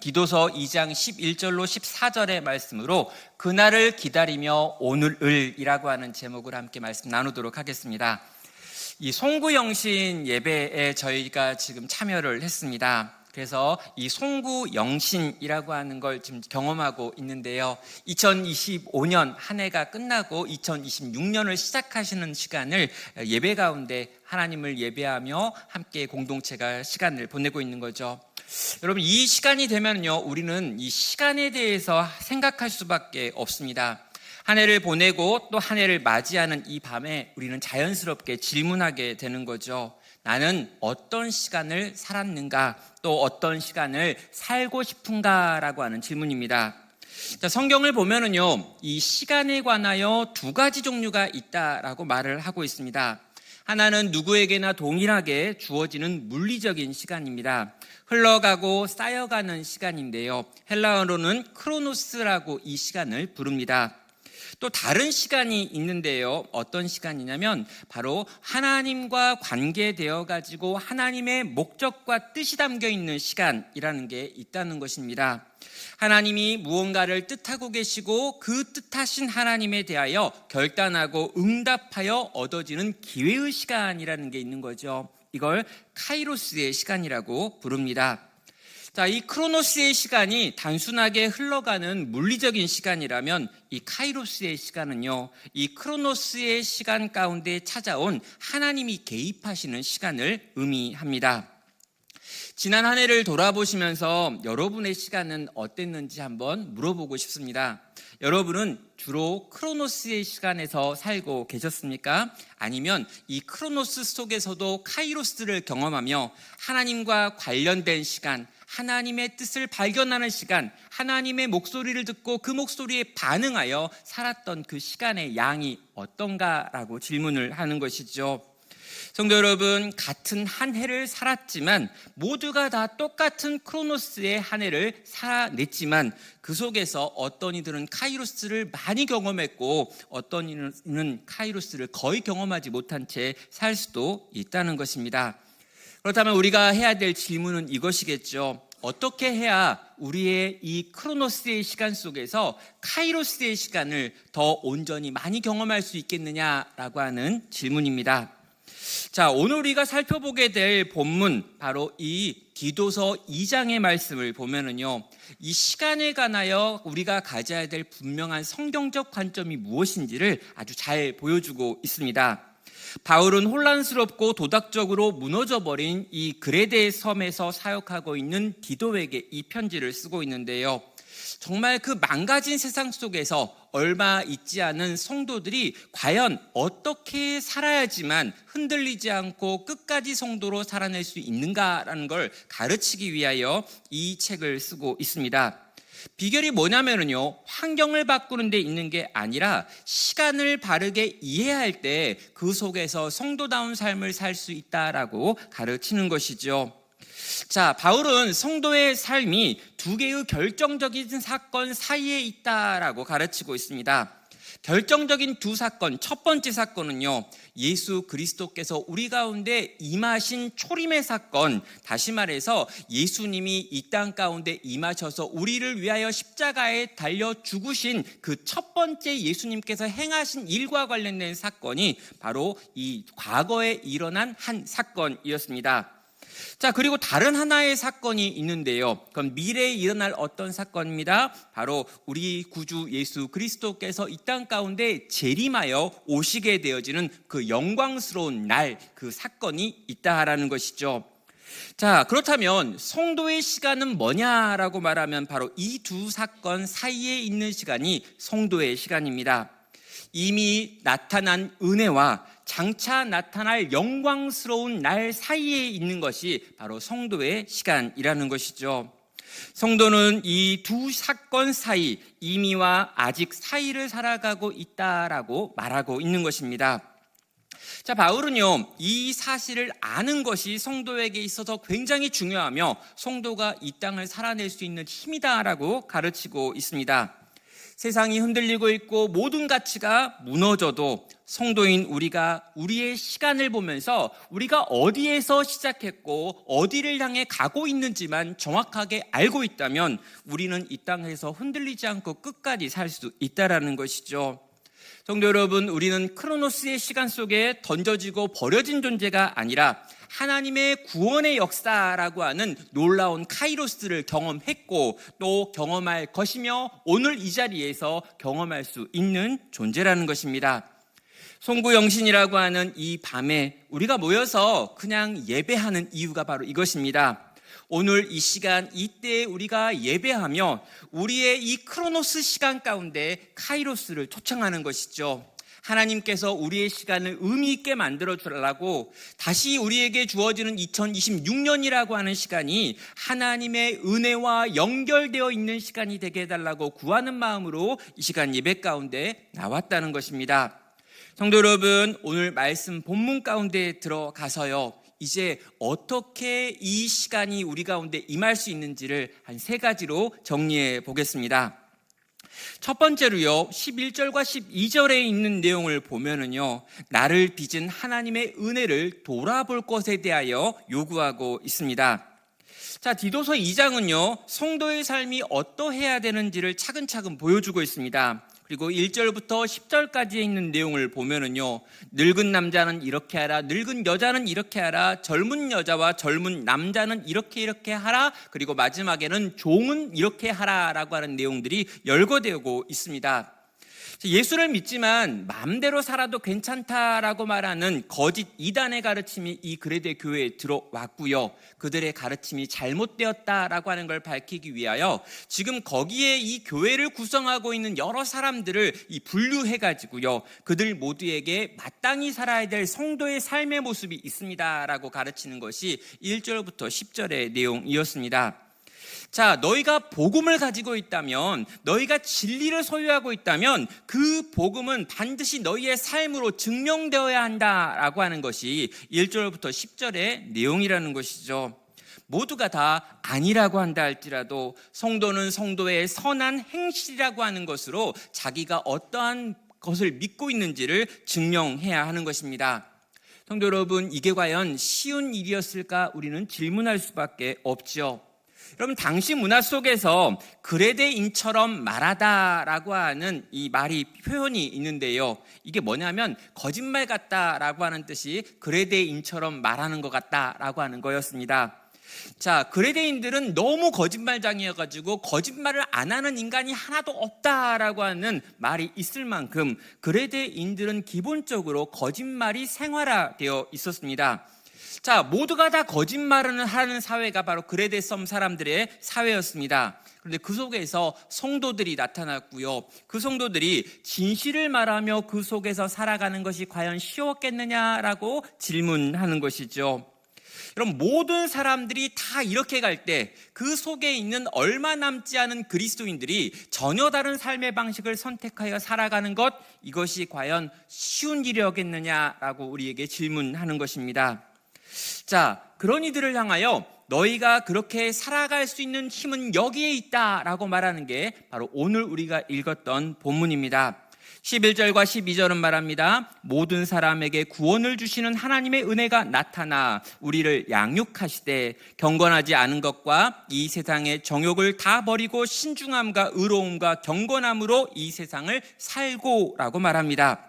디도서 2장 11절로 14절의 말씀으로 그날을 기다리며 오늘을이라고 하는 제목을 함께 말씀 나누도록 하겠습니다. 이 송구영신 예배에 저희가 지금 참여를 했습니다. 그래서 이 송구영신이라고 하는 걸 지금 경험하고 있는데요. 2025년 한 해가 끝나고 2026년을 시작하시는 시간을 예배 가운데 하나님을 예배하며 함께 공동체가 시간을 보내고 있는 거죠. 여러분, 이 시간이 되면요, 우리는 이 시간에 대해서 생각할 수밖에 없습니다. 한 해를 보내고 또 한 해를 맞이하는 이 밤에 우리는 자연스럽게 질문하게 되는 거죠. 나는 어떤 시간을 살았는가, 또 어떤 시간을 살고 싶은가라고 하는 질문입니다. 자, 성경을 보면은요, 이 시간에 관하여 두 가지 종류가 있다라고 말을 하고 있습니다. 하나는 누구에게나 동일하게 주어지는 물리적인 시간입니다. 흘러가고 쌓여가는 시간인데요. 헬라어로는 크로노스라고 이 시간을 부릅니다. 또 다른 시간이 있는데요. 어떤 시간이냐면 바로 하나님과 관계되어 가지고 하나님의 목적과 뜻이 담겨 있는 시간이라는 게 있다는 것입니다. 하나님이 무언가를 뜻하고 계시고 그 뜻하신 하나님에 대하여 결단하고 응답하여 얻어지는 기회의 시간이라는 게 있는 거죠. 이걸 카이로스의 시간이라고 부릅니다. 자, 이 크로노스의 시간이 단순하게 흘러가는 물리적인 시간이라면 이 카이로스의 시간은요, 이 크로노스의 시간 가운데 찾아온 하나님이 개입하시는 시간을 의미합니다. 지난 한 해를 돌아보시면서 여러분의 시간은 어땠는지 한번 물어보고 싶습니다. 여러분은 주로 크로노스의 시간에서 살고 계셨습니까? 아니면 이 크로노스 속에서도 카이로스를 경험하며 하나님과 관련된 시간, 하나님의 뜻을 발견하는 시간, 하나님의 목소리를 듣고 그 목소리에 반응하여 살았던 그 시간의 양이 어떤가라고 질문을 하는 것이죠. 성도 여러분, 같은 한 해를 살았지만 모두가 다 똑같은 크로노스의 한 해를 살아냈지만 그 속에서 어떤 이들은 카이로스를 많이 경험했고 어떤 이는 카이로스를 거의 경험하지 못한 채 살 수도 있다는 것입니다. 그렇다면 우리가 해야 될 질문은 이것이겠죠. 어떻게 해야 우리의 이 크로노스의 시간 속에서 카이로스의 시간을 더 온전히 많이 경험할 수 있겠느냐라고 하는 질문입니다. 자, 오늘 우리가 살펴보게 될 본문, 바로 이 디도서 2장의 말씀을 보면은요, 이 시간에 관하여 우리가 가져야 될 분명한 성경적 관점이 무엇인지를 아주 잘 보여주고 있습니다. 바울은 혼란스럽고 도덕적으로 무너져버린 이 그레데 섬에서 사역하고 있는 디도에게 이 편지를 쓰고 있는데요. 정말 그 망가진 세상 속에서 얼마 있지 않은 성도들이 과연 어떻게 살아야지만 흔들리지 않고 끝까지 성도로 살아낼 수 있는가라는 걸 가르치기 위하여 이 책을 쓰고 있습니다. 비결이 뭐냐면요, 환경을 바꾸는 데 있는 게 아니라 시간을 바르게 이해할 때 그 속에서 성도다운 삶을 살 수 있다라고 가르치는 것이죠. 자, 바울은 성도의 삶이 두 개의 결정적인 사건 사이에 있다라고 가르치고 있습니다. 결정적인 두 사건, 첫 번째 사건은요, 예수 그리스도께서 우리 가운데 임하신 초림의 사건, 다시 말해서 예수님이 이 땅 가운데 임하셔서 우리를 위하여 십자가에 달려 죽으신 그 첫 번째 예수님께서 행하신 일과 관련된 사건이 바로 이 과거에 일어난 한 사건이었습니다. 자, 그리고 다른 하나의 사건이 있는데요. 그건 미래에 일어날 어떤 사건입니다. 바로 우리 구주 예수 그리스도께서 이 땅 가운데 재림하여 오시게 되어지는 그 영광스러운 날, 그 사건이 있다라는 것이죠. 자, 그렇다면 성도의 시간은 뭐냐라고 말하면 바로 이 두 사건 사이에 있는 시간이 성도의 시간입니다. 이미 나타난 은혜와 장차 나타날 영광스러운 날 사이에 있는 것이 바로 성도의 시간이라는 것이죠. 성도는 이 두 사건 사이, 이미와 아직 사이를 살아가고 있다라고 말하고 있는 것입니다. 자, 바울은요, 이 사실을 아는 것이 성도에게 있어서 굉장히 중요하며 성도가 이 땅을 살아낼 수 있는 힘이다라고 가르치고 있습니다. 세상이 흔들리고 있고 모든 가치가 무너져도 성도인 우리가 우리의 시간을 보면서 우리가 어디에서 시작했고 어디를 향해 가고 있는지만 정확하게 알고 있다면 우리는 이 땅에서 흔들리지 않고 끝까지 살 수 있다라는 것이죠. 성도 여러분, 우리는 크로노스의 시간 속에 던져지고 버려진 존재가 아니라 하나님의 구원의 역사라고 하는 놀라운 카이로스를 경험했고 또 경험할 것이며 오늘 이 자리에서 경험할 수 있는 존재라는 것입니다. 송구영신이라고 하는 이 밤에 우리가 모여서 그냥 예배하는 이유가 바로 이것입니다. 오늘 이 시간 이때에 우리가 예배하며 우리의 이 크로노스 시간 가운데 카이로스를 초청하는 것이죠. 하나님께서 우리의 시간을 의미 있게 만들어 주려고 다시 우리에게 주어지는 2026년이라고 하는 시간이 하나님의 은혜와 연결되어 있는 시간이 되게 해달라고 구하는 마음으로 이 시간 예배 가운데 나왔다는 것입니다. 성도 여러분, 오늘 말씀 본문 가운데 들어가서요, 이제 어떻게 이 시간이 우리 가운데 임할 수 있는지를 한 3가지로 정리해 보겠습니다. 첫 번째로요, 11절과 12절에 있는 내용을 보면은요, 나를 빚은 하나님의 은혜를 돌아볼 것에 대하여 요구하고 있습니다. 자, 디도서 2장은요, 성도의 삶이 어떠해야 되는지를 차근차근 보여주고 있습니다. 그리고 1절부터 10절까지에 있는 내용을 보면은요, 늙은 남자는 이렇게 하라, 늙은 여자는 이렇게 하라, 젊은 여자와 젊은 남자는 이렇게 하라, 그리고 마지막에는 종은 이렇게 하라라고 하는 내용들이 열거되고 있습니다. 예수를 믿지만 마음대로 살아도 괜찮다라고 말하는 거짓 이단의 가르침이 이 그레데 교회에 들어왔고요, 그들의 가르침이 잘못되었다라고 하는 걸 밝히기 위하여 지금 거기에 이 교회를 구성하고 있는 여러 사람들을 분류해가지고요, 그들 모두에게 마땅히 살아야 될 성도의 삶의 모습이 있습니다라고 가르치는 것이 1절부터 10절의 내용이었습니다. 자, 너희가 복음을 가지고 있다면, 너희가 진리를 소유하고 있다면 그 복음은 반드시 너희의 삶으로 증명되어야 한다라고 하는 것이 1절부터 10절의 내용이라는 것이죠. 모두가 다 아니라고 한다 할지라도 성도는 성도의 선한 행실이라고 하는 것으로 자기가 어떠한 것을 믿고 있는지를 증명해야 하는 것입니다. 성도 여러분, 이게 과연 쉬운 일이었을까 우리는 질문할 수밖에 없죠. 여러분, 당시 문화 속에서 그레데인처럼 말하다라고 하는 이 말이 표현이 있는데요, 이게 뭐냐면 거짓말 같다라고 하는 뜻이 그레데인처럼 말하는 것 같다라고 하는 거였습니다. 자, 그레데인들은 너무 거짓말장이어가지고 거짓말을 안 하는 인간이 하나도 없다라고 하는 말이 있을 만큼 그레데인들은 기본적으로 거짓말이 생활화되어 있었습니다. 자, 모두가 다 거짓말을 하는 사회가 바로 그레데 섬 사람들의 사회였습니다. 그런데 그 속에서 성도들이 나타났고요, 그 성도들이 진실을 말하며 그 속에서 살아가는 것이 과연 쉬웠겠느냐라고 질문하는 것이죠. 여러분, 모든 사람들이 다 이렇게 갈 때 그 속에 있는 얼마 남지 않은 그리스도인들이 전혀 다른 삶의 방식을 선택하여 살아가는 것, 이것이 과연 쉬운 일이었겠느냐라고 우리에게 질문하는 것입니다. 자, 그런 이들을 향하여 너희가 그렇게 살아갈 수 있는 힘은 여기에 있다라고 말하는 게 바로 오늘 우리가 읽었던 본문입니다. 11절과 12절은 말합니다. 모든 사람에게 구원을 주시는 하나님의 은혜가 나타나 우리를 양육하시되 경건하지 않은 것과 이 세상의 정욕을 다 버리고 신중함과 의로움과 경건함으로 이 세상을 살고라고 말합니다.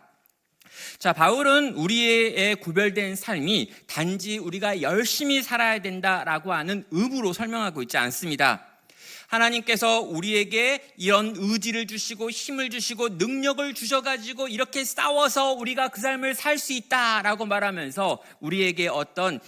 자, 바울은 우리의 구별된 삶이 단지 우리가 열심히 살아야 된다라고 하는 의무로 설명하고 있지 않습니다. 하나님께서 우리에게 이런 의지를 주시고 힘을 주시고 능력을 주셔가지고 이렇게 싸워서 우리가 그 삶을 살 수 있다라고 말하면서 우리에게 어떤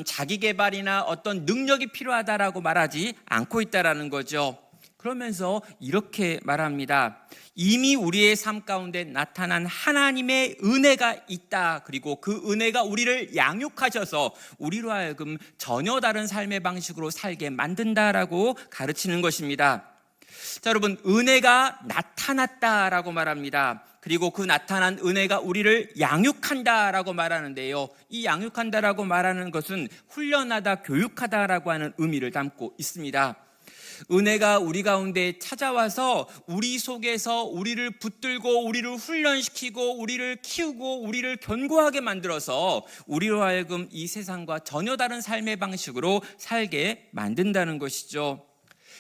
자기 개발이나 어떤 능력이 필요하다라고 말하지 않고 있다라는 거죠. 그러면서 이렇게 말합니다. 이미 우리의 삶 가운데 나타난 하나님의 은혜가 있다. 그리고 그 은혜가 우리를 양육하셔서 우리로 하여금 전혀 다른 삶의 방식으로 살게 만든다라고 가르치는 것입니다. 자, 여러분, 은혜가 나타났다라고 말합니다. 그리고 그 나타난 은혜가 우리를 양육한다라고 말하는데요, 이 양육한다라고 말하는 것은 훈련하다, 교육하다라고 하는 의미를 담고 있습니다. 은혜가 우리 가운데 찾아와서 우리 속에서 우리를 붙들고 우리를 훈련시키고 우리를 키우고 우리를 견고하게 만들어서 우리로 하여금 이 세상과 전혀 다른 삶의 방식으로 살게 만든다는 것이죠.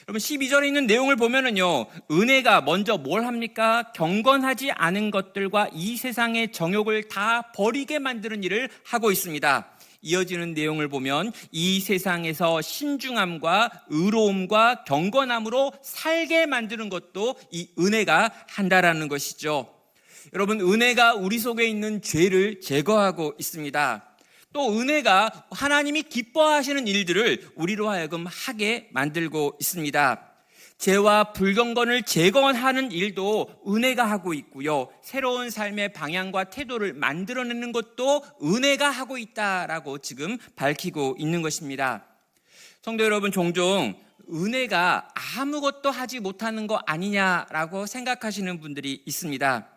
여러분 12절에 있는 내용을 보면은요, 은혜가 먼저 뭘 합니까? 경건하지 않은 것들과 이 세상의 정욕을 다 버리게 만드는 일을 하고 있습니다. 이어지는 내용을 보면 이 세상에서 신중함과 의로움과 경건함으로 살게 만드는 것도 이 은혜가 한다라는 것이죠. 여러분, 은혜가 우리 속에 있는 죄를 제거하고 있습니다. 또 은혜가 하나님이 기뻐하시는 일들을 우리로 하여금 하게 만들고 있습니다. 죄와 불경건을 제거하는 일도 은혜가 하고 있고요, 새로운 삶의 방향과 태도를 만들어내는 것도 은혜가 하고 있다라고 지금 밝히고 있는 것입니다. 성도 여러분, 종종 은혜가 아무것도 하지 못하는 거 아니냐라고 생각하시는 분들이 있습니다.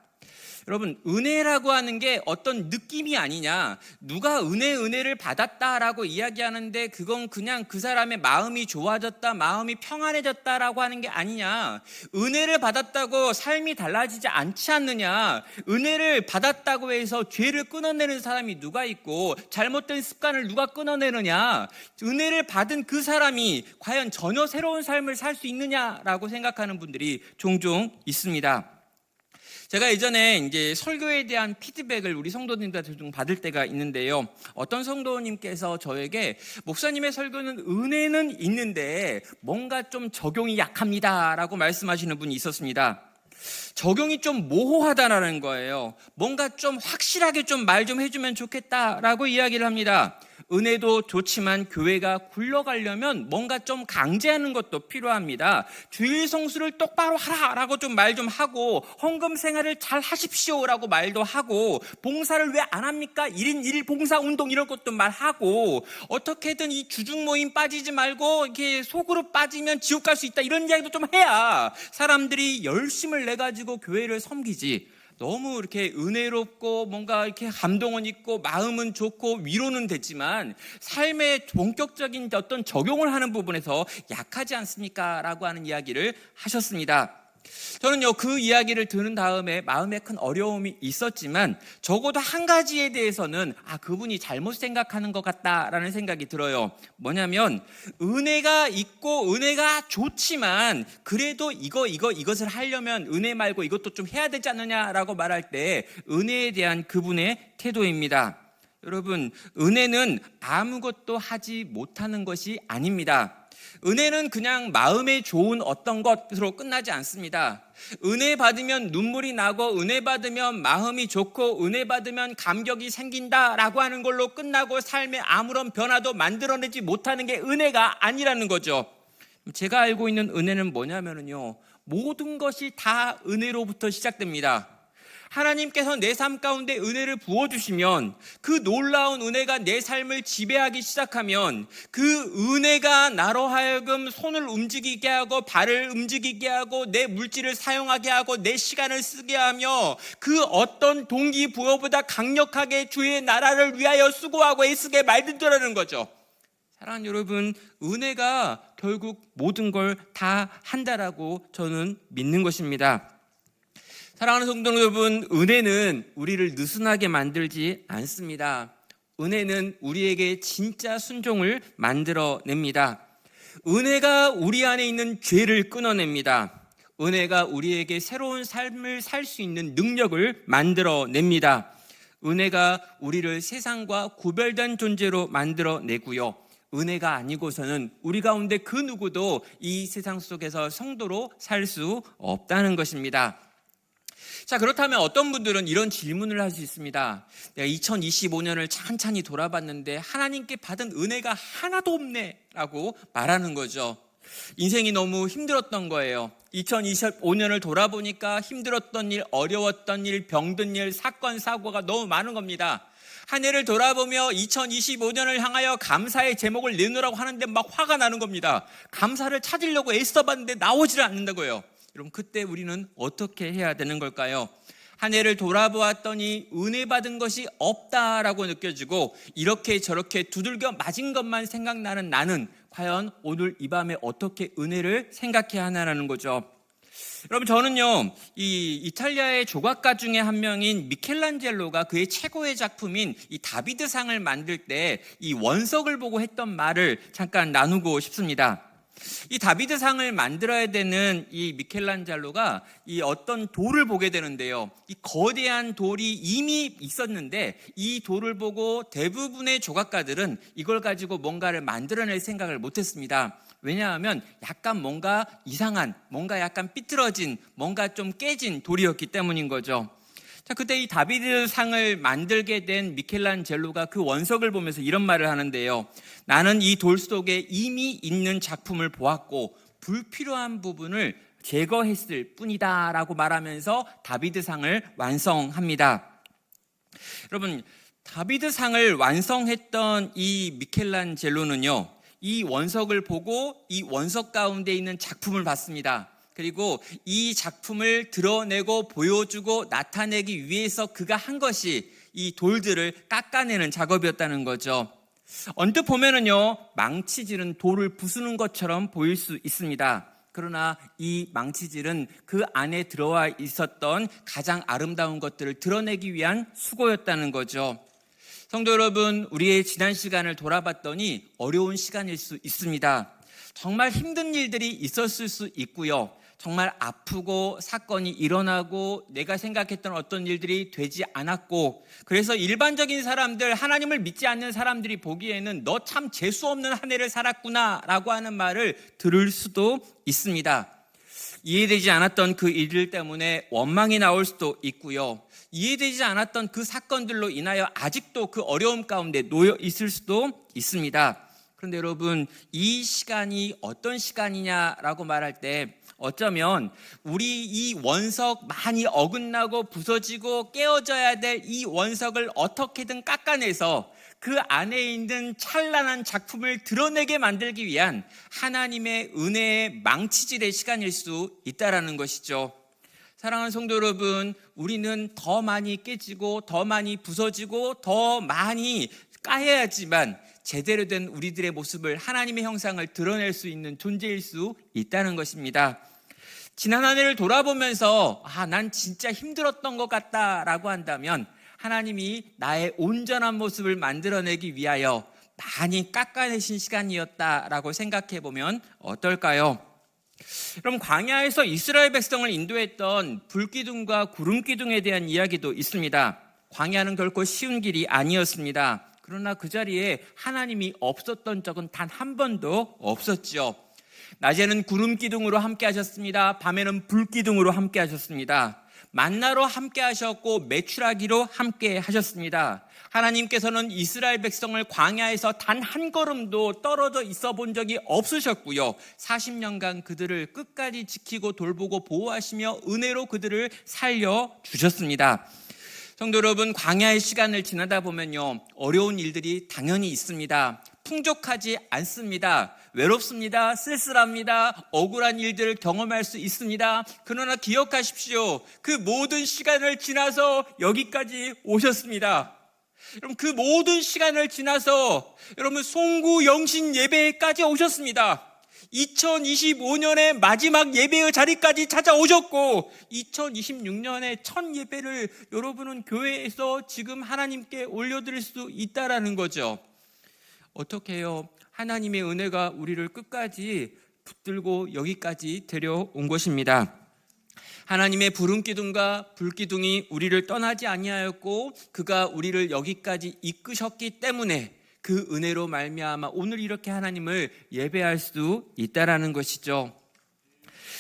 여러분, 은혜라고 하는 게 어떤 느낌이 아니냐, 누가 은혜를 받았다라고 이야기하는데 그건 그냥 그 사람의 마음이 좋아졌다, 마음이 평안해졌다라고 하는 게 아니냐, 은혜를 받았다고 삶이 달라지지 않지 않느냐, 은혜를 받았다고 해서 죄를 끊어내는 사람이 누가 있고 잘못된 습관을 누가 끊어내느냐, 은혜를 받은 그 사람이 과연 전혀 새로운 삶을 살 수 있느냐라고 생각하는 분들이 종종 있습니다. 제가 예전에 이제 설교에 대한 피드백을 우리 성도님들한테 좀 받을 때가 있는데요, 어떤 성도님께서 저에게 목사님의 설교는 은혜는 있는데 뭔가 좀 적용이 약합니다라고 말씀하시는 분이 있었습니다. 적용이 좀 모호하다라는 거예요. 뭔가 좀 확실하게 좀 말 좀 해주면 좋겠다라고 이야기를 합니다. 은혜도 좋지만 교회가 굴러가려면 뭔가 좀 강제하는 것도 필요합니다. 주일 성수를 똑바로 하라라고 좀 말 좀 하고, 헌금 생활을 잘 하십시오라고 말도 하고, 봉사를 왜 안 합니까? 1인 1일 봉사 운동 이런 것도 말하고, 어떻게든 이 주중 모임 빠지지 말고 이렇게 소그룹 빠지면 지옥 갈 수 있다, 이런 이야기도 좀 해야 사람들이 열심을 내가지고 교회를 섬기지, 너무 이렇게 은혜롭고 뭔가 이렇게 감동은 있고 마음은 좋고 위로는 됐지만 삶의 본격적인 어떤 적용을 하는 부분에서 약하지 않습니까? 라고 하는 이야기를 하셨습니다. 저는요, 그 이야기를 들은 다음에 마음에 큰 어려움이 있었지만 적어도 한 가지에 대해서는 그분이 잘못 생각하는 것 같다라는 생각이 들어요. 뭐냐면, 은혜가 있고 은혜가 좋지만 그래도 이것을 하려면 은혜 말고 이것도 좀 해야 되지 않느냐라고 말할 때 은혜에 대한 그분의 태도입니다. 여러분, 은혜는 아무것도 하지 못하는 것이 아닙니다. 은혜는 그냥 마음에 좋은 어떤 것으로 끝나지 않습니다. 은혜 받으면 눈물이 나고, 은혜 받으면 마음이 좋고, 은혜 받으면 감격이 생긴다라고 하는 걸로 끝나고 삶에 아무런 변화도 만들어내지 못하는 게 은혜가 아니라는 거죠. 제가 알고 있는 은혜는 뭐냐면요, 모든 것이 다 은혜로부터 시작됩니다. 하나님께서 내 삶 가운데 은혜를 부어주시면, 그 놀라운 은혜가 내 삶을 지배하기 시작하면, 그 은혜가 나로 하여금 손을 움직이게 하고 발을 움직이게 하고 내 물질을 사용하게 하고 내 시간을 쓰게 하며 그 어떤 동기부여보다 강력하게 주의 나라를 위하여 수고하고 애쓰게 만든다는 거죠. 사랑하는 여러분, 은혜가 결국 모든 걸 다 한다라고 저는 믿는 것입니다. 사랑하는 성도 여러분, 은혜는 우리를 느슨하게 만들지 않습니다. 은혜는 우리에게 진짜 순종을 만들어냅니다. 은혜가 우리 안에 있는 죄를 끊어냅니다. 은혜가 우리에게 새로운 삶을 살 수 있는 능력을 만들어냅니다. 은혜가 우리를 세상과 구별된 존재로 만들어내고요, 은혜가 아니고서는 우리 가운데 그 누구도 이 세상 속에서 성도로 살 수 없다는 것입니다. 자, 그렇다면 어떤 분들은 이런 질문을 할 수 있습니다. 내가 2025년을 찬찬히 돌아봤는데 하나님께 받은 은혜가 하나도 없네 라고 말하는 거죠. 인생이 너무 힘들었던 거예요. 2025년을 돌아보니까 힘들었던 일, 어려웠던 일, 병든 일, 사건, 사고가 너무 많은 겁니다. 한 해를 돌아보며 2025년을 향하여 감사의 제목을 내놓으라고 하는데 막 화가 나는 겁니다. 감사를 찾으려고 애써봤는데 나오지를 않는다고요. 여러분, 그때 우리는 어떻게 해야 되는 걸까요? 한 해를 돌아보았더니 은혜 받은 것이 없다라고 느껴지고 이렇게 저렇게 두들겨 맞은 것만 생각나는 나는 과연 오늘 이 밤에 어떻게 은혜를 생각해야 하나라는 거죠. 여러분, 저는요, 이 이탈리아의 조각가 중에 한 명인 미켈란젤로가 그의 최고의 작품인 이 다비드상을 만들 때 이 원석을 보고 했던 말을 잠깐 나누고 싶습니다. 이 다비드상을 만들어야 되는 이 미켈란젤로가 이 어떤 돌을 보게 되는데요. 이 거대한 돌이 이미 있었는데 이 돌을 보고 대부분의 조각가들은 이걸 가지고 뭔가를 만들어낼 생각을 못했습니다. 왜냐하면 약간 뭔가 이상한, 뭔가 약간 삐뚤어진, 뭔가 좀 깨진 돌이었기 때문인 거죠. 자, 그때 이 다비드상을 만들게 된 미켈란젤로가 그 원석을 보면서 이런 말을 하는데요. 나는 이 돌 속에 이미 있는 작품을 보았고 불필요한 부분을 제거했을 뿐이다 라고 말하면서 다비드상을 완성합니다. 여러분, 다비드상을 완성했던 이 미켈란젤로는요, 이 원석을 보고 이 원석 가운데 있는 작품을 봤습니다. 그리고 이 작품을 드러내고 보여주고 나타내기 위해서 그가 한 것이 이 돌들을 깎아내는 작업이었다는 거죠. 언뜻 보면은요, 망치질은 돌을 부수는 것처럼 보일 수 있습니다. 그러나 이 망치질은 그 안에 들어와 있었던 가장 아름다운 것들을 드러내기 위한 수고였다는 거죠. 성도 여러분, 우리의 지난 시간을 돌아봤더니 어려운 시간일 수 있습니다. 정말 힘든 일들이 있었을 수 있고요. 정말 아프고 사건이 일어나고 내가 생각했던 어떤 일들이 되지 않았고, 그래서 일반적인 사람들, 하나님을 믿지 않는 사람들이 보기에는 너 참 재수 없는 한 해를 살았구나 라고 하는 말을 들을 수도 있습니다. 이해되지 않았던 그 일들 때문에 원망이 나올 수도 있고요. 이해되지 않았던 그 사건들로 인하여 아직도 그 어려움 가운데 놓여 있을 수도 있습니다. 그런데 여러분, 이 시간이 어떤 시간이냐라고 말할 때 어쩌면 우리 이 원석 많이 어긋나고 부서지고 깨어져야 될 이 원석을 어떻게든 깎아내서 그 안에 있는 찬란한 작품을 드러내게 만들기 위한 하나님의 은혜의 망치질의 시간일 수 있다라는 것이죠. 사랑하는 성도 여러분, 우리는 더 많이 깨지고 더 많이 부서지고 더 많이 까야지만 제대로 된 우리들의 모습을, 하나님의 형상을 드러낼 수 있는 존재일 수 있다는 것입니다. 지난 한 해를 돌아보면서 난 진짜 힘들었던 것 같다라고 한다면 하나님이 나의 온전한 모습을 만들어내기 위하여 많이 깎아내신 시간이었다라고 생각해 보면 어떨까요? 그럼 광야에서 이스라엘 백성을 인도했던 불기둥과 구름기둥에 대한 이야기도 있습니다. 광야는 결코 쉬운 길이 아니었습니다. 그러나 그 자리에 하나님이 없었던 적은 단 한 번도 없었죠. 낮에는 구름기둥으로 함께 하셨습니다. 밤에는 불기둥으로 함께 하셨습니다. 만나로 함께 하셨고 메추라기로 함께 하셨습니다. 하나님께서는 이스라엘 백성을 광야에서 단 한 걸음도 떨어져 있어 본 적이 없으셨고요. 40년간 그들을 끝까지 지키고 돌보고 보호하시며 은혜로 그들을 살려주셨습니다. 성도 여러분, 광야의 시간을 지나다 보면요, 어려운 일들이 당연히 있습니다. 풍족하지 않습니다. 외롭습니다. 쓸쓸합니다. 억울한 일들을 경험할 수 있습니다. 그러나 기억하십시오. 그 모든 시간을 지나서 여기까지 오셨습니다. 여러분, 그 모든 시간을 지나서 여러분 송구 영신 예배까지 오셨습니다. 2025년의 마지막 예배의 자리까지 찾아오셨고 2026년의 첫 예배를 여러분은 교회에서 지금 하나님께 올려드릴 수 있다라는 거죠. 어떻게 해요? 하나님의 은혜가 우리를 끝까지 붙들고 여기까지 데려온 것입니다. 하나님의 부름기둥과 불기둥이 우리를 떠나지 아니하였고 그가 우리를 여기까지 이끄셨기 때문에 그 은혜로 말미암아 오늘 이렇게 하나님을 예배할 수 있다라는 것이죠.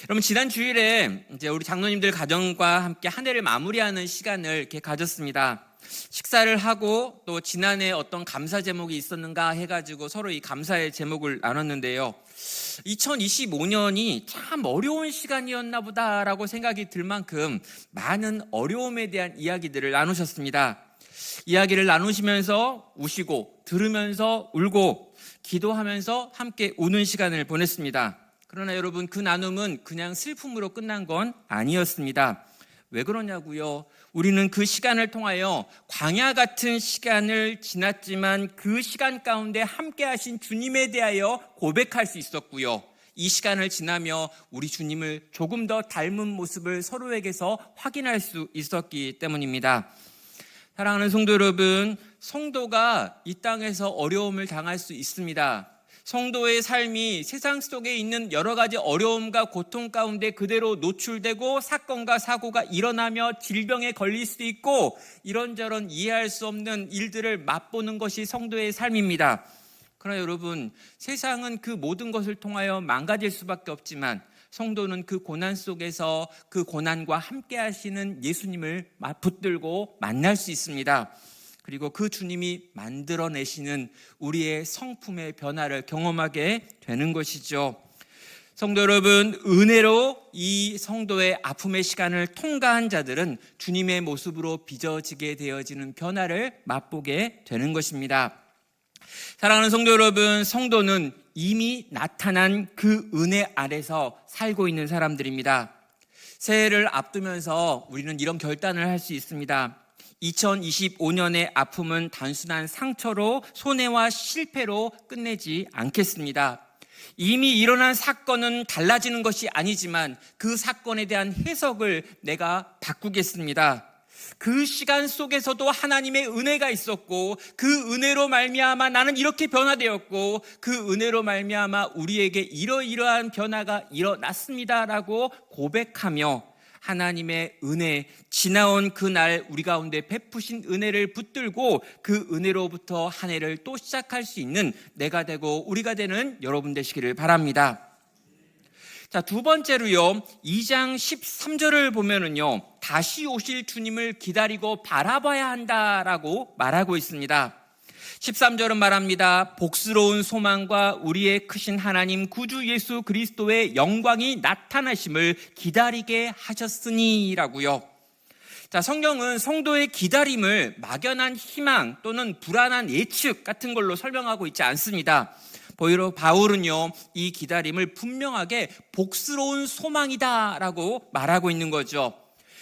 여러분, 지난 주일에 이제 우리 장로님들 가정과 함께 한 해를 마무리하는 시간을 이렇게 가졌습니다. 식사를 하고 또 지난해 어떤 감사 제목이 있었는가 해가지고 서로 이 감사의 제목을 나눴는데요. 2025년이 참 어려운 시간이었나 보다라고 생각이 들 만큼 많은 어려움에 대한 이야기들을 나누셨습니다. 이야기를 나누시면서 우시고 들으면서 울고 기도하면서 함께 우는 시간을 보냈습니다. 그러나 여러분, 그 나눔은 그냥 슬픔으로 끝난 건 아니었습니다. 왜 그러냐고요? 우리는 그 시간을 통하여 광야 같은 시간을 지났지만 그 시간 가운데 함께 하신 주님에 대하여 고백할 수 있었고요. 이 시간을 지나며 우리 주님을 조금 더 닮은 모습을 서로에게서 확인할 수 있었기 때문입니다. 사랑하는 성도 여러분, 성도가 이 땅에서 어려움을 당할 수 있습니다. 성도의 삶이 세상 속에 있는 여러 가지 어려움과 고통 가운데 그대로 노출되고 사건과 사고가 일어나며 질병에 걸릴 수도 있고 이런저런 이해할 수 없는 일들을 맛보는 것이 성도의 삶입니다. 그러나 여러분, 세상은 그 모든 것을 통하여 망가질 수밖에 없지만 성도는 그 고난 속에서 그 고난과 함께 하시는 예수님을 붙들고 만날 수 있습니다. 그리고 그 주님이 만들어내시는 우리의 성품의 변화를 경험하게 되는 것이죠. 성도 여러분, 은혜로 이 성도의 아픔의 시간을 통과한 자들은 주님의 모습으로 빚어지게 되어지는 변화를 맛보게 되는 것입니다. 사랑하는 성도 여러분, 성도는 이미 나타난 그 은혜 아래서 살고 있는 사람들입니다. 새해를 앞두면서 우리는 이런 결단을 할 수 있습니다. 2025년의 아픔은 단순한 상처로 손해와 실패로 끝내지 않겠습니다. 이미 일어난 사건은 달라지는 것이 아니지만 그 사건에 대한 해석을 내가 바꾸겠습니다. 그 시간 속에서도 하나님의 은혜가 있었고 그 은혜로 말미암아 나는 이렇게 변화되었고 그 은혜로 말미암아 우리에게 이러이러한 변화가 일어났습니다라고 고백하며 하나님의 은혜, 지나온 그날 우리 가운데 베푸신 은혜를 붙들고 그 은혜로부터 한 해를 또 시작할 수 있는 내가 되고 우리가 되는 여러분 되시기를 바랍니다. 자, 두 번째로요, 2장 13절을 보면은요, 다시 오실 주님을 기다리고 바라봐야 한다라고 말하고 있습니다. 13절은 말합니다. 복스러운 소망과 우리의 크신 하나님 구주 예수 그리스도의 영광이 나타나심을 기다리게 하셨으니라고요. 자, 성경은 성도의 기다림을 막연한 희망 또는 불안한 예측 같은 걸로 설명하고 있지 않습니다. 오히려 바울은요, 이 기다림을 분명하게 복스러운 소망이다라고 말하고 있는 거죠.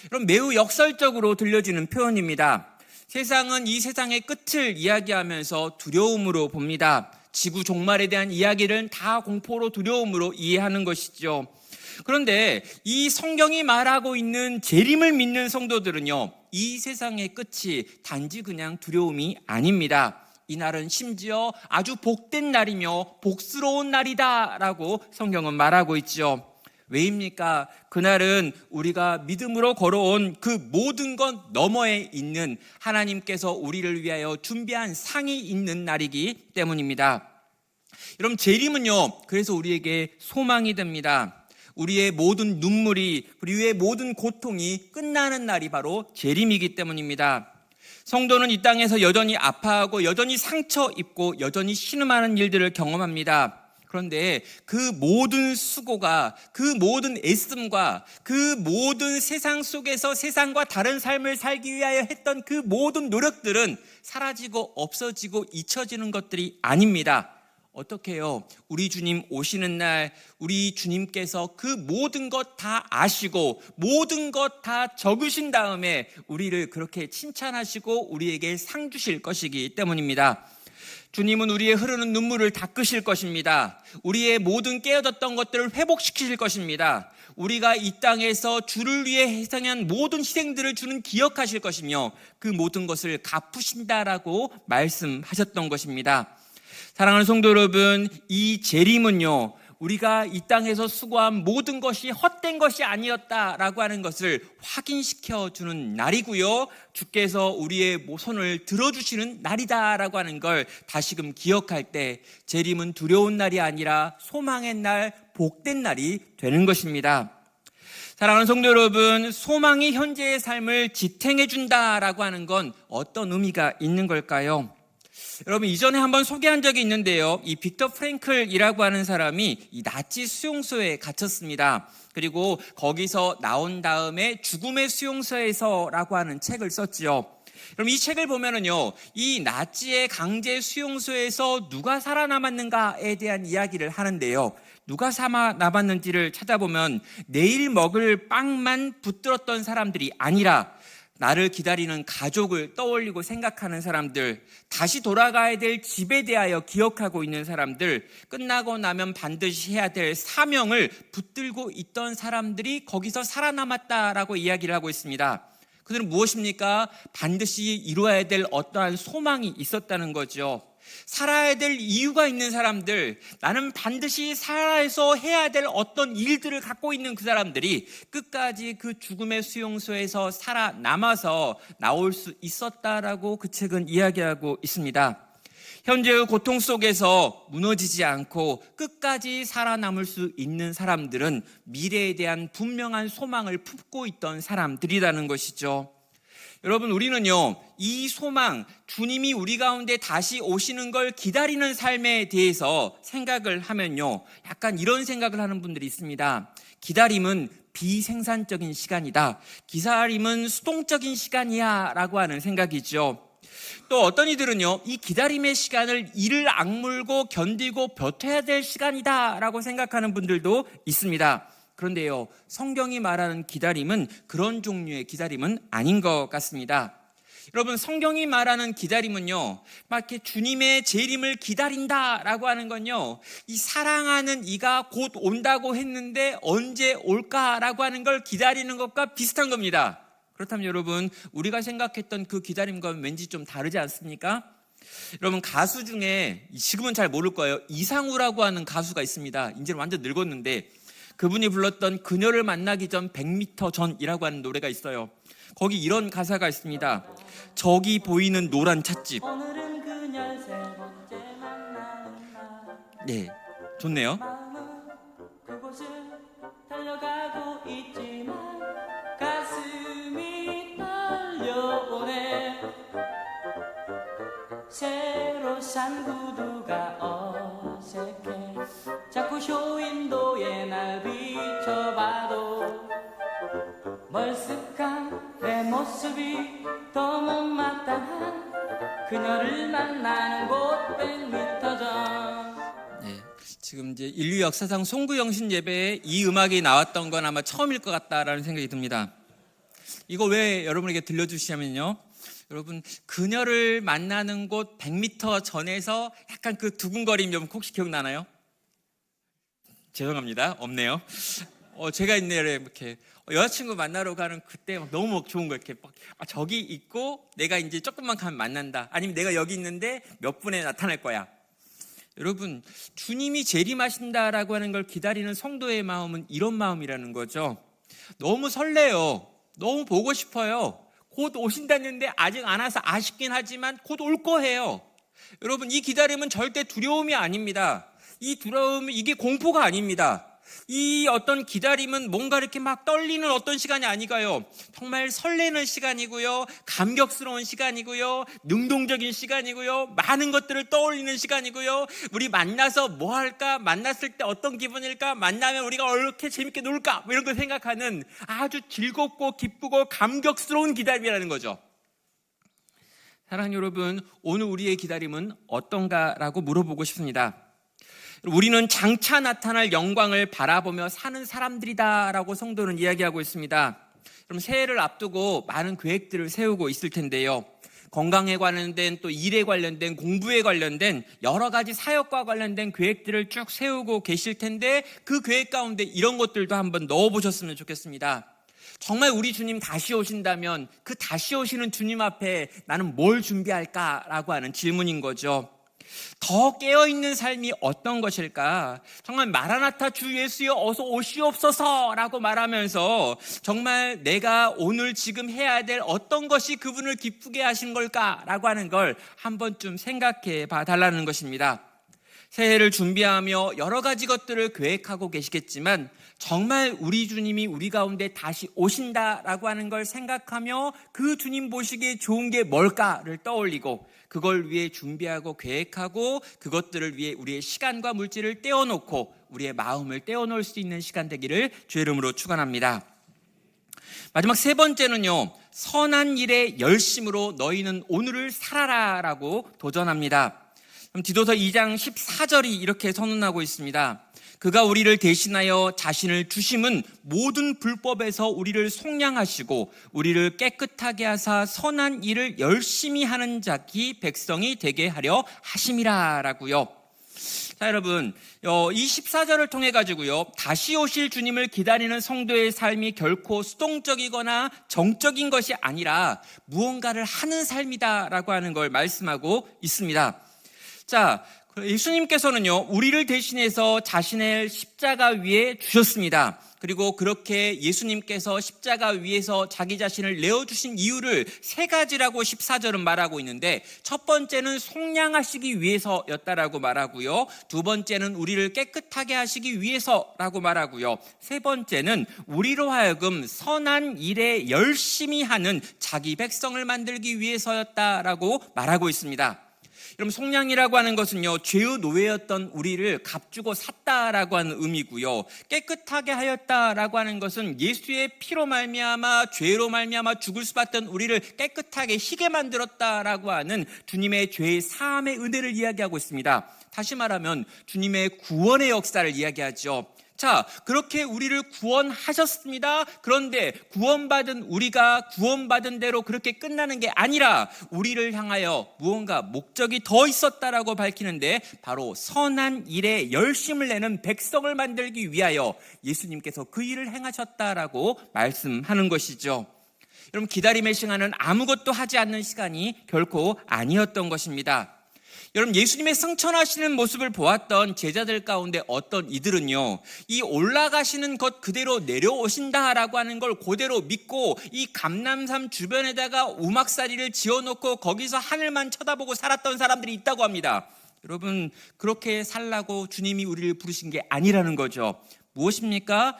그럼 매우 역설적으로 들려지는 표현입니다. 세상은 이 세상의 끝을 이야기하면서 두려움으로 봅니다. 지구 종말에 대한 이야기를 다 공포로 두려움으로 이해하는 것이죠. 그런데 이 성경이 말하고 있는 재림을 믿는 성도들은요, 이 세상의 끝이 단지 그냥 두려움이 아닙니다. 이 날은 심지어 아주 복된 날이며 복스러운 날이다라고 성경은 말하고 있죠. 왜입니까? 그날은 우리가 믿음으로 걸어온 그 모든 것 너머에 있는 하나님께서 우리를 위하여 준비한 상이 있는 날이기 때문입니다. 여러분, 재림은요, 그래서 우리에게 소망이 됩니다. 우리의 모든 눈물이, 우리의 모든 고통이 끝나는 날이 바로 재림이기 때문입니다. 성도는 이 땅에서 여전히 아파하고 여전히 상처 입고 여전히 신음하는 일들을 경험합니다. 그런데 그 모든 수고가, 그 모든 애씀과 그 모든 세상 속에서 세상과 다른 삶을 살기 위하여 했던 그 모든 노력들은 사라지고 없어지고 잊혀지는 것들이 아닙니다. 어떻게 해요? 우리 주님 오시는 날 우리 주님께서 그 모든 것 다 아시고 모든 것 다 적으신 다음에 우리를 그렇게 칭찬하시고 우리에게 상 주실 것이기 때문입니다. 주님은 우리의 흐르는 눈물을 닦으실 것입니다. 우리의 모든 깨어졌던 것들을 회복시키실 것입니다. 우리가 이 땅에서 주를 위해 희생한 모든 희생들을 주는 기억하실 것이며 그 모든 것을 갚으신다라고 말씀하셨던 것입니다. 사랑하는 성도 여러분, 이 재림은요, 우리가 이 땅에서 수고한 모든 것이 헛된 것이 아니었다라고 하는 것을 확인시켜 주는 날이고요, 주께서 우리의 손을 들어주시는 날이다라고 하는 걸 다시금 기억할 때 재림은 두려운 날이 아니라 소망의 날, 복된 날이 되는 것입니다. 사랑하는 성도 여러분, 소망이 현재의 삶을 지탱해 준다라고 하는 건 어떤 의미가 있는 걸까요? 여러분, 이전에 한번 소개한 적이 있는데요, 이 빅터 프랭클이라고 하는 사람이 이 나치 수용소에 갇혔습니다. 그리고 거기서 나온 다음에 죽음의 수용소에서라고 하는 책을 썼지요. 그럼 이 책을 보면은요, 이 나치의 강제 수용소에서 누가 살아남았는가에 대한 이야기를 하는데요. 누가 살아남았는지를 찾아보면 내일 먹을 빵만 붙들었던 사람들이 아니라 나를 기다리는 가족을 떠올리고 생각하는 사람들, 다시 돌아가야 될 집에 대하여 기억하고 있는 사람들, 끝나고 나면 반드시 해야 될 사명을 붙들고 있던 사람들이 거기서 살아남았다라고 이야기를 하고 있습니다. 그들은 무엇입니까? 반드시 이루어야 될 어떠한 소망이 있었다는 거죠. 살아야 될 이유가 있는 사람들, 나는 반드시 살아서 해야 될 어떤 일들을 갖고 있는 그 사람들이 끝까지 그 죽음의 수용소에서 살아남아서 나올 수 있었다라고 그 책은 이야기하고 있습니다. 현재의 고통 속에서 무너지지 않고 끝까지 살아남을 수 있는 사람들은 미래에 대한 분명한 소망을 품고 있던 사람들이라는 것이죠. 여러분, 우리는요, 이 소망, 주님이 우리 가운데 다시 오시는 걸 기다리는 삶에 대해서 생각을 하면요, 약간 이런 생각을 하는 분들이 있습니다. 기다림은 비생산적인 시간이다. 기다림은 수동적인 시간이야 라고 하는 생각이죠. 또 어떤 이들은요, 이 기다림의 시간을 이를 악물고 견디고 버텨야 될 시간이다 라고 생각하는 분들도 있습니다. 그런데요, 성경이 말하는 기다림은 그런 종류의 기다림은 아닌 것 같습니다. 여러분, 성경이 말하는 기다림은요, 막 이렇게 주님의 재림을 기다린다라고 하는 건요, 이 사랑하는 이가 곧 온다고 했는데 언제 올까라고 하는 걸 기다리는 것과 비슷한 겁니다. 그렇다면 여러분, 우리가 생각했던 그 기다림과는 왠지 좀 다르지 않습니까? 여러분, 가수 중에 지금은 잘 모를 거예요. 이상우라고 하는 가수가 있습니다. 이제는 완전 늙었는데 그분이 불렀던 그녀를 만나기 전 100m 전이라고 하는 노래가 있어요. 거기 이런 가사가 있습니다. 저기 보이는 노란 찻집. 오늘은 그녀를 세 번째 만나는 날. 네, 좋네요. 마음은 그곳을 달려가고 있지만 가슴이 떨려오네. 새로 산 구두가 어색해. 자꾸 쇼윈도에 날 비춰봐도 멀쓱한 내 모습이 더 못마땅한 그녀를 만나는 곳 100m 전. 네, 지금 이제 인류 역사상 송구영신 예배에 이 음악이 나왔던 건 아마 처음일 것 같다라는 생각이 듭니다. 이거 왜 여러분에게 들려주시냐면요, 여러분, 그녀를 만나는 곳 100m 전에서 약간 그 두근거림 여러분 혹시 기억나나요? 죄송합니다, 없네요. 제가 옛날에 이렇게 여자친구 만나러 가는 그때 막 너무 좋은 거, 이렇게 막 저기 있고 내가 이제 조금만 가면 만난다, 아니면 내가 여기 있는데 몇 분에 나타날 거야. 여러분, 주님이 재림하신다라고 하는 걸 기다리는 성도의 마음은 이런 마음이라는 거죠. 너무 설레요. 너무 보고 싶어요. 곧 오신다는데 아직 안 와서 아쉽긴 하지만 곧 올 거예요. 여러분, 이 기다림은 절대 두려움이 아닙니다. 이 두려움은, 이게 공포가 아닙니다. 이 어떤 기다림은 뭔가 이렇게 막 떨리는 어떤 시간이 아니가요. 정말 설레는 시간이고요, 감격스러운 시간이고요, 능동적인 시간이고요, 많은 것들을 떠올리는 시간이고요, 우리 만나서 뭐 할까, 만났을 때 어떤 기분일까, 만나면 우리가 어떻게 재밌게 놀까, 뭐 이런 걸 생각하는 아주 즐겁고 기쁘고 감격스러운 기다림이라는 거죠. 사랑하는 여러분, 오늘 우리의 기다림은 어떤가라고 물어보고 싶습니다. 우리는 장차 나타날 영광을 바라보며 사는 사람들이다라고 성도는 이야기하고 있습니다. 그럼 새해를 앞두고 많은 계획들을 세우고 있을 텐데요, 건강에 관련된, 또 일에 관련된, 공부에 관련된 여러 가지 사역과 관련된 계획들을 쭉 세우고 계실 텐데, 그 계획 가운데 이런 것들도 한번 넣어보셨으면 좋겠습니다. 정말 우리 주님 다시 오신다면 그 다시 오시는 주님 앞에 나는 뭘 준비할까라고 하는 질문인 거죠. 더 깨어있는 삶이 어떤 것일까? 정말 마라나타 주 예수여 어서 오시옵소서 라고 말하면서 정말 내가 오늘 지금 해야 될 어떤 것이 그분을 기쁘게 하신 걸까? 라고 하는 걸 한 번쯤 생각해 봐 달라는 것입니다. 새해를 준비하며 여러 가지 것들을 계획하고 계시겠지만 정말 우리 주님이 우리 가운데 다시 오신다라고 하는 걸 생각하며 그 주님 보시기에 좋은 게 뭘까를 떠올리고 그걸 위해 준비하고 계획하고 그것들을 위해 우리의 시간과 물질을 떼어놓고 우리의 마음을 떼어놓을 수 있는 시간 되기를 주의 이름으로 축원합니다. 마지막 세 번째는요, 선한 일에 열심으로 너희는 오늘을 살아라라고 도전합니다. 그럼 디도서 2장 14절이 이렇게 선언하고 있습니다. 그가 우리를 대신하여 자신을 주심은 모든 불법에서 우리를 속량하시고 우리를 깨끗하게 하사 선한 일을 열심히 하는 자기 백성이 되게 하려 하심이라라고요. 자, 여러분, 이 14절을 통해 가지고요, 다시 오실 주님을 기다리는 성도의 삶이 결코 수동적이거나 정적인 것이 아니라 무언가를 하는 삶이다라고 하는 걸 말씀하고 있습니다. 자, 예수님께서는요, 우리를 대신해서 자신의 십자가 위에 주셨습니다. 그리고 그렇게 예수님께서 십자가 위에서 자기 자신을 내어주신 이유를 세 가지라고 14절은 말하고 있는데, 첫 번째는 속량하시기 위해서였다라고 말하고요, 두 번째는 우리를 깨끗하게 하시기 위해서라고 말하고요, 세 번째는 우리로 하여금 선한 일에 열심히 하는 자기 백성을 만들기 위해서였다라고 말하고 있습니다. 여러분, 속량이라고 하는 것은요, 죄의 노예였던 우리를 값주고 샀다라고 하는 의미고요, 깨끗하게 하였다라고 하는 것은 예수의 피로 말미암아 죄로 말미암아 죽을 수밖에 없던 우리를 깨끗하게 희게 만들었다라고 하는 주님의 죄의 사함의 은혜를 이야기하고 있습니다. 다시 말하면 주님의 구원의 역사를 이야기하죠. 자, 그렇게 우리를 구원하셨습니다. 그런데 구원받은 우리가 구원받은 대로 그렇게 끝나는 게 아니라 우리를 향하여 무언가 목적이 더 있었다라고 밝히는데, 바로 선한 일에 열심을 내는 백성을 만들기 위하여 예수님께서 그 일을 행하셨다라고 말씀하는 것이죠. 여러분, 기다림의 시간은 아무것도 하지 않는 시간이 결코 아니었던 것입니다. 여러분, 예수님의 승천하시는 모습을 보았던 제자들 가운데 어떤 이들은요, 이 올라가시는 것 그대로 내려오신다라고 하는 걸 그대로 믿고 이 감람산 주변에다가 우막사리를 지어놓고 거기서 하늘만 쳐다보고 살았던 사람들이 있다고 합니다. 여러분, 그렇게 살라고 주님이 우리를 부르신 게 아니라는 거죠. 무엇입니까?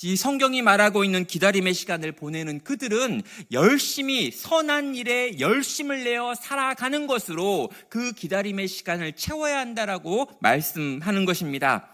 이 성경이 말하고 있는 기다림의 시간을 보내는 그들은 열심히 선한 일에 열심을 내어 살아가는 것으로 그 기다림의 시간을 채워야 한다라고 말씀하는 것입니다.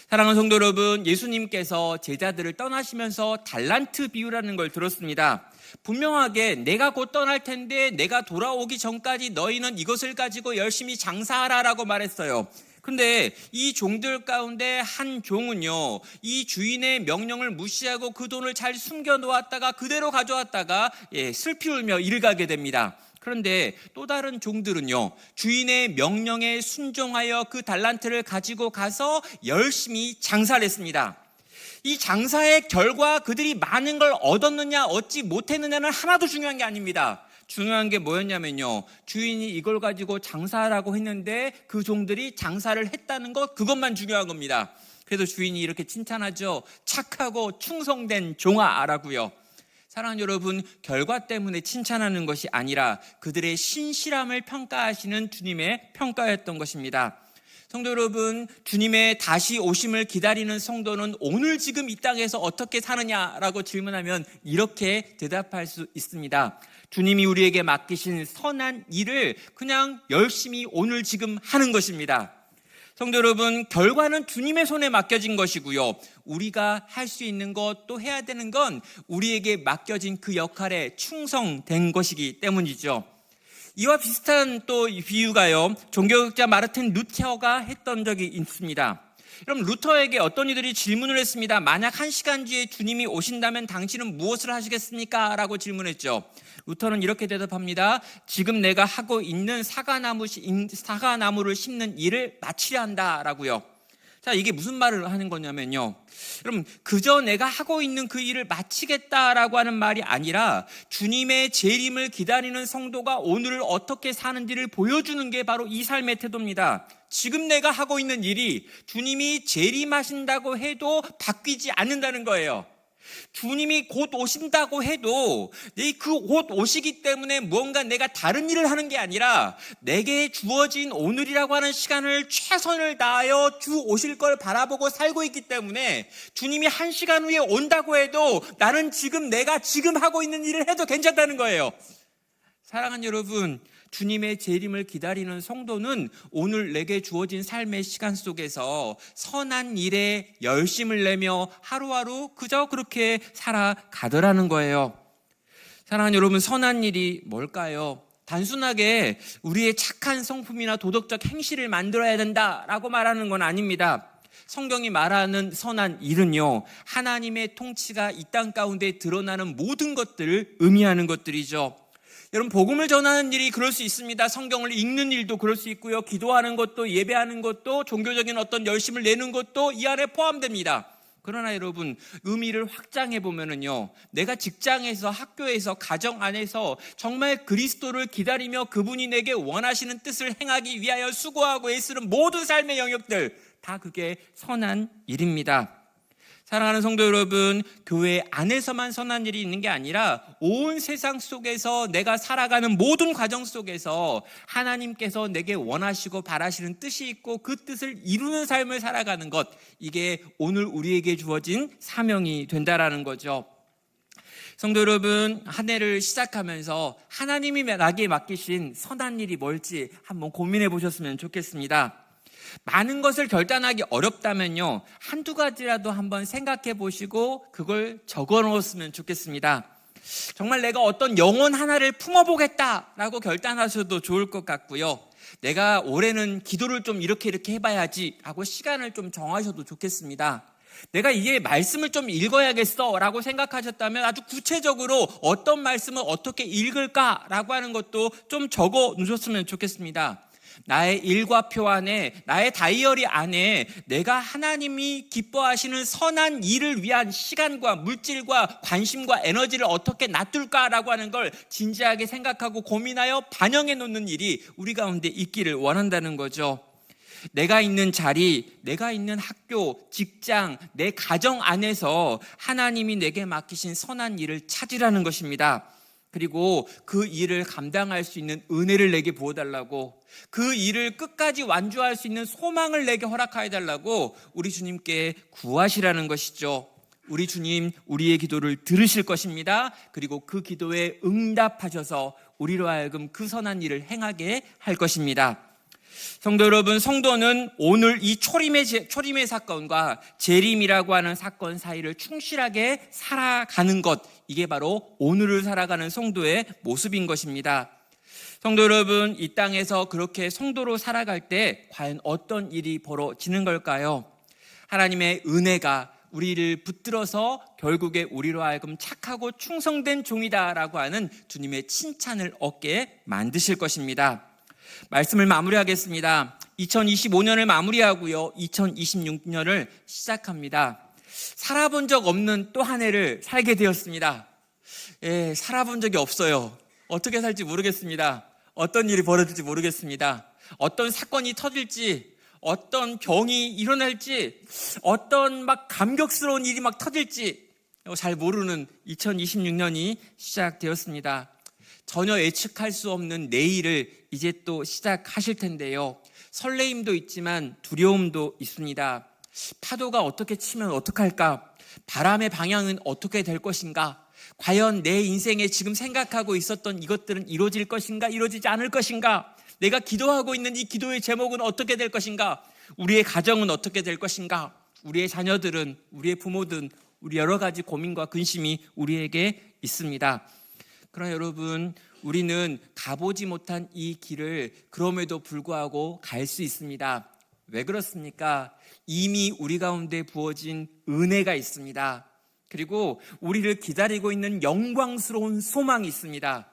사랑하는 성도 여러분, 예수님께서 제자들을 떠나시면서 달란트 비유라는 걸 들었습니다. 분명하게 내가 곧 떠날 텐데 내가 돌아오기 전까지 너희는 이것을 가지고 열심히 장사하라라고 말했어요. 근데 이 종들 가운데 한 종은요, 이 주인의 명령을 무시하고 그 돈을 잘 숨겨 놓았다가 그대로 가져왔다가 슬피 울며 일 가게 됩니다. 그런데 또 다른 종들은요, 주인의 명령에 순종하여 그 달란트를 가지고 가서 열심히 장사를 했습니다. 이 장사의 결과 그들이 많은 걸 얻었느냐 얻지 못했느냐는 하나도 중요한 게 아닙니다. 중요한 게 뭐였냐면요, 주인이 이걸 가지고 장사하라고 했는데 그 종들이 장사를 했다는 것, 그것만 중요한 겁니다. 그래서 주인이 이렇게 칭찬하죠. 착하고 충성된 종아라고요. 사랑하는 여러분, 결과 때문에 칭찬하는 것이 아니라 그들의 신실함을 평가하시는 주님의 평가였던 것입니다. 성도 여러분, 주님의 다시 오심을 기다리는 성도는 오늘 지금 이 땅에서 어떻게 사느냐라고 질문하면 이렇게 대답할 수 있습니다. 주님이 우리에게 맡기신 선한 일을 그냥 열심히 오늘 지금 하는 것입니다. 성도 여러분, 결과는 주님의 손에 맡겨진 것이고요, 우리가 할 수 있는 것, 또 해야 되는 건 우리에게 맡겨진 그 역할에 충성된 것이기 때문이죠. 이와 비슷한 또 비유가요, 종교학자 마르틴 루터가 했던 적이 있습니다. 그럼 루터에게 어떤 이들이 질문을 했습니다. 만약 1시간 뒤에 주님이 오신다면 당신은 무엇을 하시겠습니까? 라고 질문했죠. 루터는 이렇게 대답합니다. 지금 내가 하고 있는 사과나무를 심는 일을 마치려 한다라고요. 자, 이게 무슨 말을 하는 거냐면요, 여러분, 그저 내가 하고 있는 그 일을 마치겠다라고 하는 말이 아니라 주님의 재림을 기다리는 성도가 오늘을 어떻게 사는지를 보여주는 게 바로 이 삶의 태도입니다. 지금 내가 하고 있는 일이 주님이 재림하신다고 해도 바뀌지 않는다는 거예요. 주님이 곧 오신다고 해도 그 곧 오시기 때문에 무언가 내가 다른 일을 하는 게 아니라 내게 주어진 오늘이라고 하는 시간을 최선을 다하여 주 오실 걸 바라보고 살고 있기 때문에 주님이 1시간 후에 온다고 해도 나는 지금 내가 지금 하고 있는 일을 해도 괜찮다는 거예요. 사랑하는 여러분, 주님의 재림을 기다리는 성도는 오늘 내게 주어진 삶의 시간 속에서 선한 일에 열심을 내며 하루하루 그저 그렇게 살아가더라는 거예요. 사랑하는 여러분, 선한 일이 뭘까요? 단순하게 우리의 착한 성품이나 도덕적 행실을 만들어야 된다라고 말하는 건 아닙니다. 성경이 말하는 선한 일은요, 하나님의 통치가 이 땅 가운데 드러나는 모든 것들을 의미하는 것들이죠. 여러분, 복음을 전하는 일이 그럴 수 있습니다. 성경을 읽는 일도 그럴 수 있고요, 기도하는 것도, 예배하는 것도, 종교적인 어떤 열심을 내는 것도 이 안에 포함됩니다. 그러나 여러분, 의미를 확장해 보면은요, 내가 직장에서, 학교에서, 가정 안에서 정말 그리스도를 기다리며 그분이 내게 원하시는 뜻을 행하기 위하여 수고하고 애쓰는 모든 삶의 영역들, 다 그게 선한 일입니다. 사랑하는 성도 여러분, 교회 안에서만 선한 일이 있는 게 아니라 온 세상 속에서 내가 살아가는 모든 과정 속에서 하나님께서 내게 원하시고 바라시는 뜻이 있고 그 뜻을 이루는 삶을 살아가는 것, 이게 오늘 우리에게 주어진 사명이 된다라는 거죠. 성도 여러분, 한 해를 시작하면서 하나님이 나에게 맡기신 선한 일이 뭘지 한번 고민해 보셨으면 좋겠습니다. 많은 것을 결단하기 어렵다면요, 한두 가지라도 한번 생각해 보시고 그걸 적어 놓았으면 좋겠습니다. 정말 내가 어떤 영혼 하나를 품어보겠다라고 결단하셔도 좋을 것 같고요, 내가 올해는 기도를 좀 이렇게 해봐야지 라고 시간을 좀 정하셔도 좋겠습니다. 내가 이게 말씀을 좀 읽어야겠어 라고 생각하셨다면 아주 구체적으로 어떤 말씀을 어떻게 읽을까 라고 하는 것도 좀 적어 놓으셨으면 좋겠습니다. 나의 일과표 안에, 나의 다이어리 안에 내가 하나님이 기뻐하시는 선한 일을 위한 시간과 물질과 관심과 에너지를 어떻게 놔둘까라고 하는 걸 진지하게 생각하고 고민하여 반영해 놓는 일이 우리 가운데 있기를 원한다는 거죠. 내가 있는 자리, 내가 있는 학교, 직장, 내 가정 안에서 하나님이 내게 맡기신 선한 일을 찾으라는 것입니다. 그리고 그 일을 감당할 수 있는 은혜를 내게 부어달라고, 그 일을 끝까지 완주할 수 있는 소망을 내게 허락하여 달라고 우리 주님께 구하시라는 것이죠. 우리 주님, 우리의 기도를 들으실 것입니다. 그리고 그 기도에 응답하셔서 우리로 하여금 그 선한 일을 행하게 할 것입니다. 성도 여러분, 성도는 오늘 이 초림의 사건과 재림이라고 하는 사건 사이를 충실하게 살아가는 것, 이게 바로 오늘을 살아가는 성도의 모습인 것입니다. 성도 여러분, 이 땅에서 그렇게 성도로 살아갈 때 과연 어떤 일이 벌어지는 걸까요? 하나님의 은혜가 우리를 붙들어서 결국에 우리로 하여금 착하고 충성된 종이다라고 하는 주님의 칭찬을 얻게 만드실 것입니다. 말씀을 마무리하겠습니다. 2025년을 마무리하고요, 2026년을 시작합니다. 살아본 적 없는 또 한 해를 살게 되었습니다. 살아본 적이 없어요. 어떻게 살지 모르겠습니다. 어떤 일이 벌어질지 모르겠습니다. 어떤 사건이 터질지, 어떤 병이 일어날지, 어떤 막 감격스러운 일이 막 터질지 잘 모르는 2026년이 시작되었습니다. 전혀 예측할 수 없는 내일을 이제 또 시작하실 텐데요, 설레임도 있지만 두려움도 있습니다. 파도가 어떻게 치면 어떡할까? 바람의 방향은 어떻게 될 것인가? 과연 내 인생에 지금 생각하고 있었던 이것들은 이루어질 것인가? 이루어지지 않을 것인가? 내가 기도하고 있는 이 기도의 제목은 어떻게 될 것인가? 우리의 가정은 어떻게 될 것인가? 우리의 자녀들은, 우리의 부모든, 우리 여러 가지 고민과 근심이 우리에게 있습니다. 그러나 여러분, 우리는 가보지 못한 이 길을 그럼에도 불구하고 갈 수 있습니다. 왜 그렇습니까? 이미 우리 가운데 부어진 은혜가 있습니다. 그리고 우리를 기다리고 있는 영광스러운 소망이 있습니다.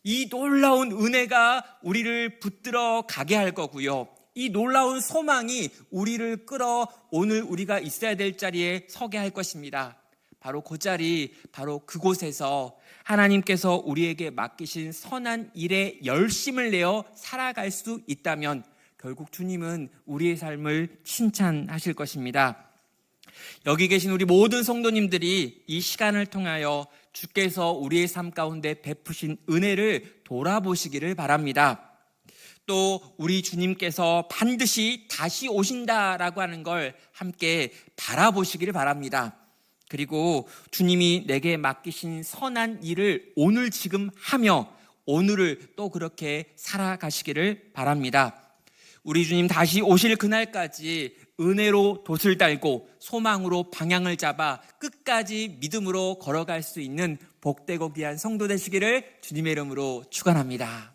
이 놀라운 은혜가 우리를 붙들어 가게 할 거고요, 이 놀라운 소망이 우리를 끌어 오늘 우리가 있어야 될 자리에 서게 할 것입니다. 바로 그 자리, 바로 그곳에서 하나님께서 우리에게 맡기신 선한 일에 열심을 내어 살아갈 수 있다면 결국 주님은 우리의 삶을 칭찬하실 것입니다. 여기 계신 우리 모든 성도님들이 이 시간을 통하여 주께서 우리의 삶 가운데 베푸신 은혜를 돌아보시기를 바랍니다. 또 우리 주님께서 반드시 다시 오신다라고 하는 걸 함께 바라보시기를 바랍니다. 그리고 주님이 내게 맡기신 선한 일을 오늘 지금 하며 오늘을 또 그렇게 살아가시기를 바랍니다. 우리 주님 다시 오실 그날까지 은혜로 돛을 달고 소망으로 방향을 잡아 끝까지 믿음으로 걸어갈 수 있는 복되고 귀한 성도 되시기를 주님의 이름으로 축원합니다.